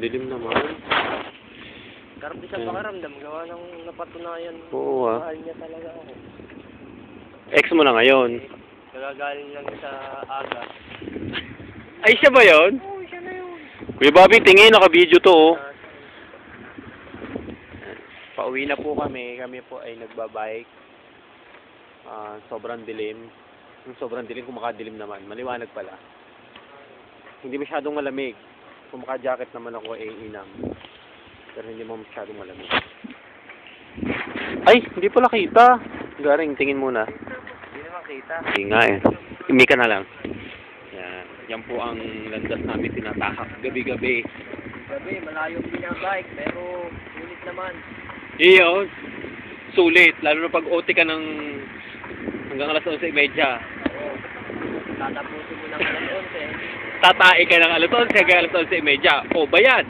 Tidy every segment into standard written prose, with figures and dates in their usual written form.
Dilim naman. Karap din sa pakaramdam, gawa ng napatunayan. Oo ah. Mahal niya talaga ako. Ex mo na ngayon. Nagagaling lang sa aga. Ay, siya ba yun? Oo, siya na yun. Kuya Bobby, tingin, naka-video to oh. Pauwi na po kami. Kami po ay nagbabike. Sobrang dilim. Yung sobrang dilim, kung makadilim naman. Maliwanag pala. Hindi masyadong malamig. Kung maka-jacket naman ako ay inam. Pero hindi mo masyadong malamig. Ay, hindi pala kita. Garing, tingin muna. Hindi naman kita. Hindi nga eh. Imi ka na lang. Yan. Yan po ang landas namin tinatahak gabi-gabi. Gabi, malayo din ang bike, pero ulit naman. Iyo, sulit. Lalo na pag OT ka ng hanggang alas 11:30. Oo. Tatapusin mo ng alas 11. Tatae ka ng alas 11 hanggang alas 11:30. O, bayad.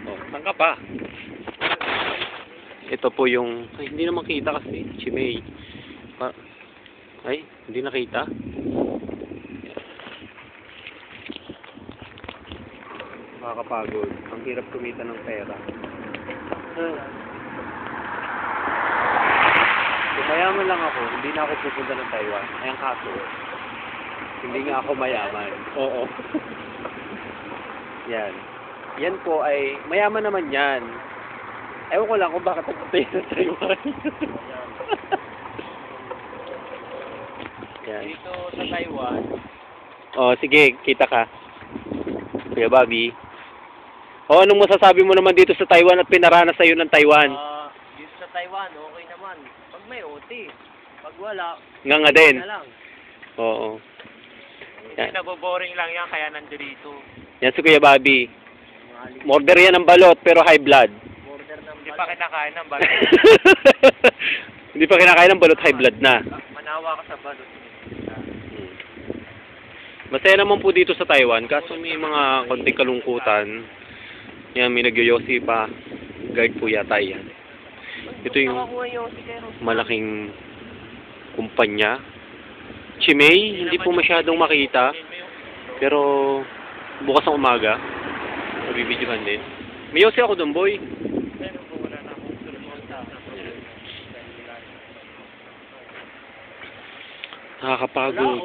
O, saan ka pa? Ito po yung... Ay, hindi naman kita kasi. Chimay. Ay, hindi nakita. Makakapagod. Ang hirap kumita ng pera. Kung mayaman lang ako, hindi na ako pupunta ng Taiwan. Ay, ang kaso, hindi nga ako mayaman. Oo. Yan. Yan po ay, mayaman naman yan. Ewan ko lang kung bakit nagpunta sa Taiwan. Yan. Dito sa Taiwan, Oh, sige, kita ka. Kuya Bobby. Oh, anong masasabi mo naman dito sa Taiwan at pinaranas sa'yo ng Taiwan? dito sa Taiwan, okay naman. Pag may OT, pag wala, Nga din. na lang. Oo. Yan. Naboboring lang yan, kaya nandito. Yan si Kuya Bobby. Order yan ng balot pero high blood. Order ng Hindi pa kinakain ng balot. Hindi pa kinakain ng balot, high blood na. Manawa ka sa balot. Masaya naman po dito sa Taiwan, kaso may mga konting kalungkutan. Yan, may nagyoyosi pa. Guard po yata yan. Ito yung malaking kumpanya. Chimay, hindi po masyadong makita. Pero bukas ng umaga, mabibidyohan din. May yosi ako doon, boy. Nakakapagod.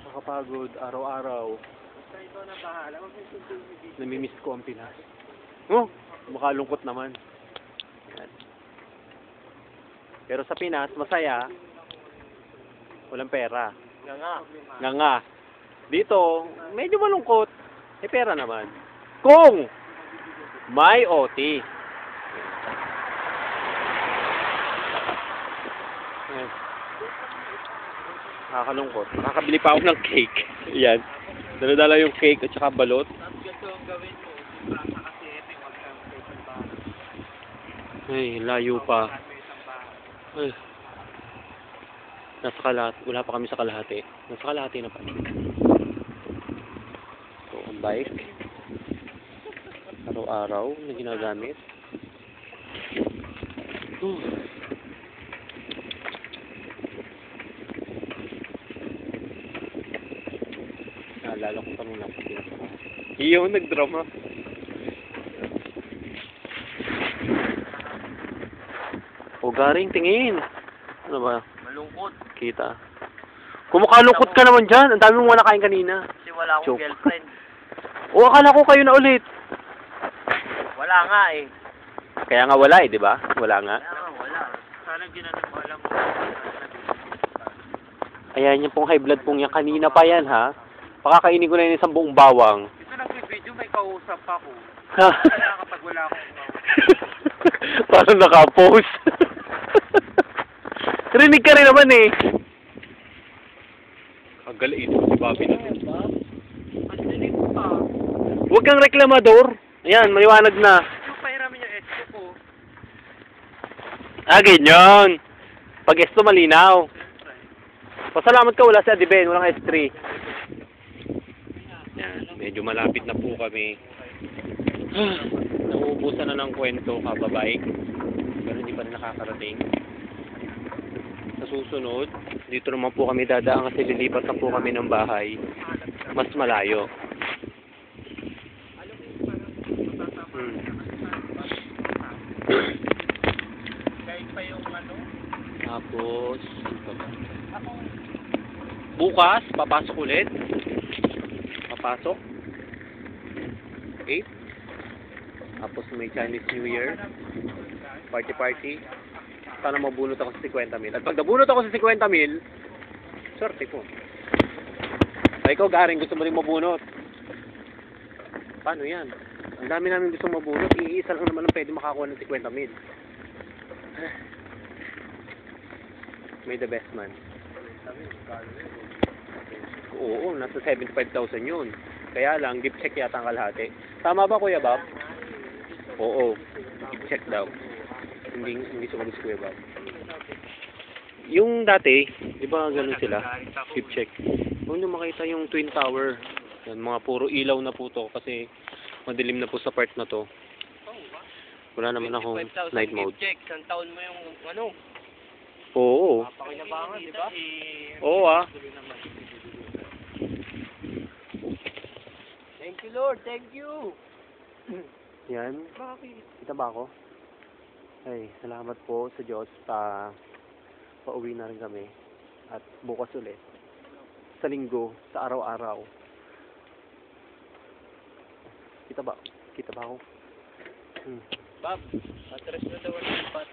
Nakakapagod, araw-araw. Namimiss ko ang Pinas. Oh, makalungkot naman. Yan. Pero sa Pinas, masaya. Walang pera. Nga nga. Dito, medyo malungkot. May pera naman. Kung may OT. Yan. Nakakalungkot. Nakakabili pa ako ng cake. Yan. Dala-dala yung cake at saka balot. Ay, layo pa. Ay. Nasa Kalahati. Wala pa kami sa Kalahati. Nasa Kalahati na pa. So, ang bike. Araw-araw na ginagamit. Naalala ko pa nung nasa Pinas ako. Iyo, nagdrama. O, garing, tingin. Ano ba? Malungkot. Kita. Kumukalungkot ka naman dyan. Ang dami mong nakain kanina. Kasi wala akong girlfriend. O, akala ko kayo na ulit. Wala nga eh. Kaya nga wala eh, di ba? Wala nga. Kaya nga wala. Sana ginanong mo alam mo. Ayan yung pong high blood pong yan. Kanina pa yan, ha? Pakakainin ko na yun isang buong bawang. Ito lang yung video, may kausap ako. Kaya kapag wala akong Parang nakapost. Rinig ka rin naman eh. Ang galit si Bobby na. Ang dilim pa. Huwag kang reklamador. Ayan, maliwanag na. Yung pahiramin yung ex ko. Ah, ganyan. Pag esto malinaw. Pasalamat ka, wala si Adiben, walang S3. Yan, medyo malapit na po kami. Nauubusan na ng kwento, kababike. Pero hindi pa rin nakakarating. Sa susunod, dito naman po kami dadaan kasi lilipat na po kami ng bahay. Mas malayo. Bukas, papasok ulit. Papasok. 8. Tapos may Chinese New Year. Party. Sana mabunot ako sa 50 mil. At pag nabunot ako sa 50 mil, swerte ko. Ay, ikaw, Garing, gusto mo rin mabunot. Paano yan? Ang dami namin gusto mabunot. Iisa lang naman ang pwede makakuha ng 50 mil. May the best man. Oo, nasa 75,000 yun. Kaya lang, gift check yata ang kalahati. Tama ba, Kuya Bob? Oo, gift check daw. Hindi sumagot si Kuya Bob. Yung dati, di ba ganun sila? Gift check. Huwag nyo makita yung Twin Tower. Yan, mga puro ilaw na po to kasi madilim na po sa part na to. Wala naman akong night mode. Check, isang taon mo yung ano? Oo. Pakinabangan, di ba? Oo ah. Thank you, Lord. Thank you. Yan. Bakit? Kita ba ako? Ay, salamat po sa Diyos. Pauwi na rin kami. At bukas ulit. Sa linggo, sa araw-araw. Kita ba? Kita ba ako? Bob, atras na daw ang dapat.